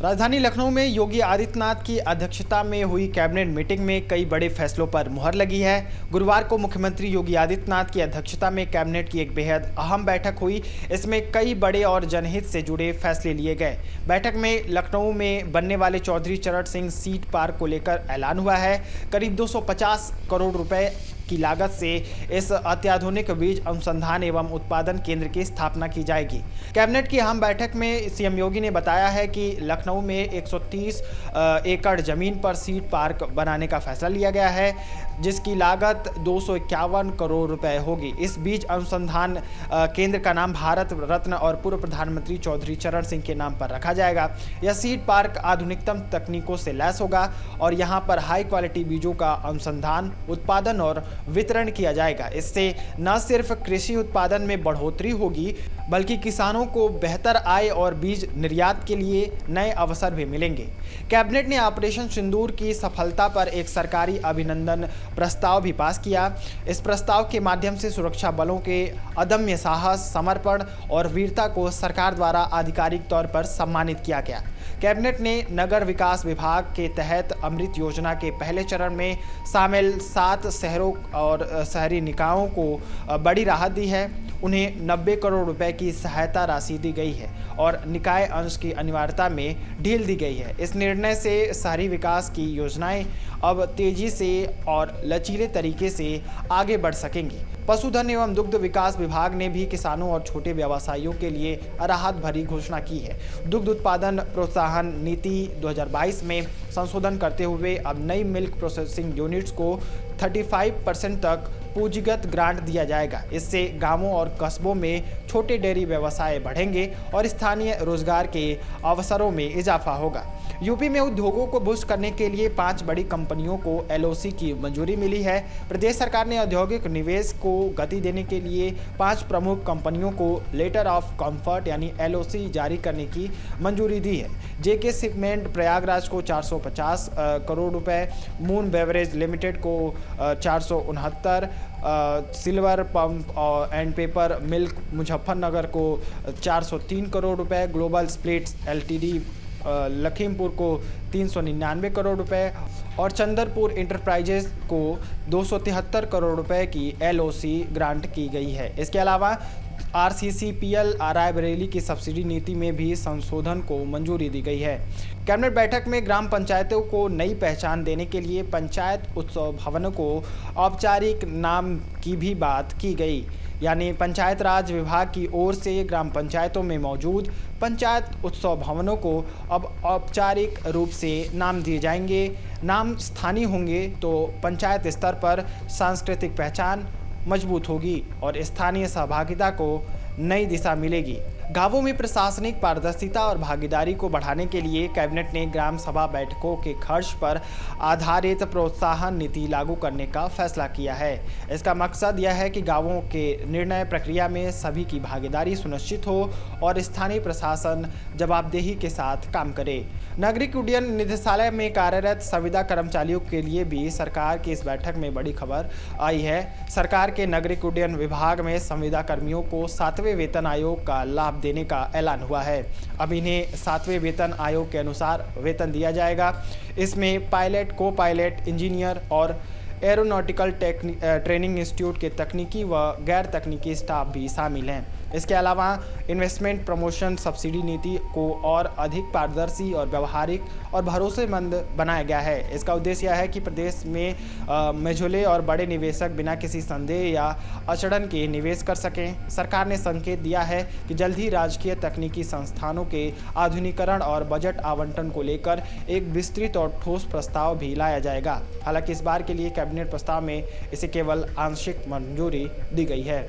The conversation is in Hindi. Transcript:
राजधानी लखनऊ में योगी आदित्यनाथ की अध्यक्षता में हुई कैबिनेट मीटिंग में कई बड़े फैसलों पर मुहर लगी है। गुरुवार को मुख्यमंत्री योगी आदित्यनाथ की अध्यक्षता में कैबिनेट की एक बेहद अहम बैठक हुई। इसमें कई बड़े और जनहित से जुड़े फैसले लिए गए। बैठक में लखनऊ में बनने वाले चौधरी चरण सिंह सीट पार्क को लेकर ऐलान हुआ है। करीब 250 करोड़ रुपए की लागत से इस अत्याधुनिक बीज अनुसंधान एवं उत्पादन केंद्र की स्थापना की जाएगी। कैबिनेट की अहम बैठक में सीएम योगी ने बताया है कि लखनऊ में 130 एकड़ जमीन पर सीड पार्क बनाने का फैसला लिया गया है, जिसकी लागत 251 करोड़ रुपए होगी। इस बीज अनुसंधान केंद्र का नाम भारत रत्न और पूर्व प्रधानमंत्री चौधरी चरण सिंह के नाम पर रखा जाएगा। यह सीड पार्क आधुनिकतम तकनीकों से लैस होगा और यहां पर हाई क्वालिटी बीजों का अनुसंधान, उत्पादन और वितरण किया जाएगा। इससे न सिर्फ कृषि उत्पादन में बढ़ोतरी होगी, बल्कि किसानों को बेहतर आय और बीज निर्यात के लिए नए अवसर भी मिलेंगे। कैबिनेट ने ऑपरेशन सिंदूर की सफलता पर एक सरकारी अभिनंदन प्रस्ताव भी पास किया। इस प्रस्ताव के माध्यम से सुरक्षा बलों के अदम्य साहस, समर्पण और वीरता को सरकार द्वारा आधिकारिक तौर पर सम्मानित किया गया। कैबिनेट ने नगर विकास विभाग के तहत अमृत योजना के पहले चरण में शामिल 7 शहरों और शहरी निकायों को बड़ी राहत दी है। उन्हें 90 करोड़ रुपए की सहायता राशि दी गई है और निकाय अंश की अनिवार्यता में ढील दी गई है। इस निर्णय से शहरी विकास की योजनाएं अब तेजी से और लचीले तरीके से आगे बढ़ सकेंगी। पशुधन एवं दुग्ध विकास विभाग ने भी किसानों और छोटे व्यवसायियों के लिए राहत भरी घोषणा की है। दुग्ध उत्पादन प्रोत्साहन नीति 2022 में संशोधन करते हुए अब नई मिल्क प्रोसेसिंग यूनिट्स को 35% तक पूंजीगत ग्रांट दिया जाएगा। इससे गांवों और कस्बों में छोटे डेयरी व्यवसाय बढ़ेंगे और स्थानीय रोजगार के अवसरों में इजाफा होगा। यूपी में उद्योगों को बूस्ट करने के लिए 5 बड़ी कंपनियों को एलओसी की मंजूरी मिली है। प्रदेश सरकार ने औद्योगिक निवेश को गति देने के लिए 5 प्रमुख कंपनियों को लेटर ऑफ कंफर्ट यानी एलओसी जारी करने की मंजूरी दी है। जेके सीमेंट प्रयागराज को 450 करोड़ रुपए, मून बेवरेज लिमिटेड को 469, silver pump and paper milk Muzaffarnagar को 403 करोड़ रुपए, ग्लोबल स्प्लिट्स एलटीडी लखीमपुर को 399 करोड़ रुपए और चंदरपुर इंटरप्राइजेज को 273 करोड़ रुपए की एलओसी ग्रांट की गई है। इसके अलावा आरसीसीपीएल रायबरेली की सब्सिडी नीति में भी संशोधन को मंजूरी दी गई है। कैबिनेट बैठक में ग्राम पंचायतों को नई पहचान देने के लिए पंचायत उत्सव भवनों को औपचारिक नाम की भी बात की गई, यानी पंचायत राज विभाग की ओर से ग्राम पंचायतों में मौजूद पंचायत उत्सव भवनों को अब औपचारिक रूप से नाम दिए जाएंगे। नाम स्थानीय होंगे तो पंचायत स्तर पर सांस्कृतिक पहचान मजबूत होगी और स्थानीय सहभागिता को नई दिशा मिलेगी। गांवों में प्रशासनिक पारदर्शिता और भागीदारी को बढ़ाने के लिए कैबिनेट ने ग्राम सभा बैठकों के खर्च पर आधारित प्रोत्साहन नीति लागू करने का फैसला किया है। इसका मकसद यह है कि गांवों के निर्णय प्रक्रिया में सभी की भागीदारी सुनिश्चित हो और स्थानीय प्रशासन जवाबदेही के साथ काम करे। नागरिक उड्डयन निदेशालय में कार्यरत संविदा कर्मचारियों के लिए भी सरकार की इस बैठक में बड़ी खबर आई है। सरकार के नागरिक उड्डयन विभाग में संविदा कर्मियों को 7वें वेतन आयोग का लाभ देने का ऐलान हुआ है। अब इन्हें 7वें वेतन आयोग के अनुसार वेतन दिया जाएगा। इसमें पायलट, को पायलट, इंजीनियर और एरोनॉटिकल ट्रेनिंग इंस्टीट्यूट के तकनीकी व गैर तकनीकी स्टाफ भी शामिल हैं। इसके अलावा इन्वेस्टमेंट प्रमोशन सब्सिडी नीति को और अधिक पारदर्शी और व्यवहारिक और भरोसेमंद बनाया गया है। इसका उद्देश्य यह है कि प्रदेश में मझोले और बड़े निवेशक बिना किसी संदेह या अड़चन के निवेश कर सकें। सरकार ने संकेत दिया है कि जल्द ही राजकीय तकनीकी संस्थानों के आधुनिकीकरण और बजट आवंटन को लेकर एक विस्तृत और ठोस प्रस्ताव भी लाया जाएगा। हालांकि इस बार के लिए कैबिनेट प्रस्ताव में इसे केवल आंशिक मंजूरी दी गई है।